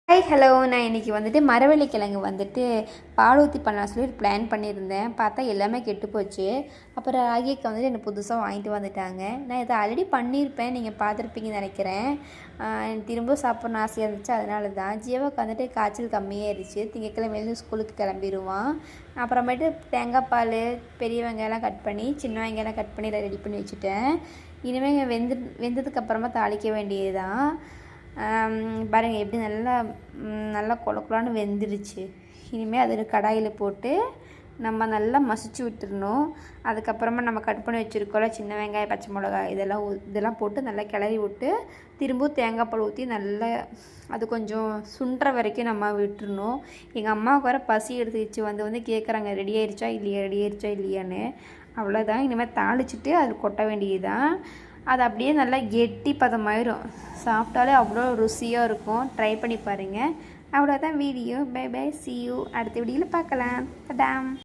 Hi hello. நான் இன்றைக்கி வந்துட்டு மரவள்ளிக்கிழங்கு வந்துட்டு பால் ஊற்றி பண்ணலாம் சொல்லி ஒரு பிளான் பண்ணியிருந்தேன். பார்த்தா எல்லாமே கெட்டு போச்சு. அப்புறம் ராகிக்கு வந்துட்டு எனக்கு புதுசாக வாங்கிட்டு வந்துட்டாங்க. நான் இதை ஆல்ரெடி பண்ணியிருப்பேன், நீங்கள் பார்த்துருப்பீங்கன்னு நினைக்கிறேன். எனக்கு திரும்ப சாப்பிட்ணும் ஆசையாக இருந்துச்சு, அதனால தான். ஜீவாவுக்கு வந்துட்டு காய்ச்சல் கம்மியாகிடுச்சு. திங்கக்கிழமையிலேருந்து ஸ்கூலுக்கு கிளம்பிடுவான். அப்புறமேட்டு தேங்காய் பால், பெரிய வெங்காயம்லாம் கட் பண்ணி, சின்ன வெங்காயம்லாம் கட் பண்ணி ரெடி பண்ணி வச்சுட்டேன். இனிமேல் வெந்ததுக்கப்புறமா தாளிக்க வேண்டியது தான். பாருங்கள் எப்படி நல்லா கொல கொலன்னு வெந்துடுச்சு. இனிமேல் அதில் கடாயில் போட்டு நம்ம நல்லா மசிச்சு விட்டுறணும். அதுக்கப்புறமா நம்ம கட் பண்ணி வச்சுருக்கோம்ல சின்ன வெங்காயம், பச்சை மிளகாய் இதெல்லாம் போட்டு நல்லா கிளறி விட்டு திரும்பவும் தேங்காய் பால் ஊற்றி நல்லா அது கொஞ்சம் சுண்டுற வரைக்கும் நம்ம விட்டுறணும். எங்கள் அம்மாவுக்கு வர பசி எடுத்துக்கிச்சு, வந்து கேட்குறாங்க ரெடி ஆயிடுச்சா இல்லையான்னு. அவ்வளோதான். இனிமேல் தாளிச்சிட்டு அதில் கொட்ட வேண்டியதுதான். அது அப்படியே நல்லா கெட்டி பதமாயிடும். சாப்பிட்டாலே அவ்வளோ ருசியாக இருக்கும். ட்ரை பண்ணி பாருங்கள். அவ்வளோதான் video. Bye bye, see you. அடுத்த வீடியோவில் பார்க்கலாம். டடாம்.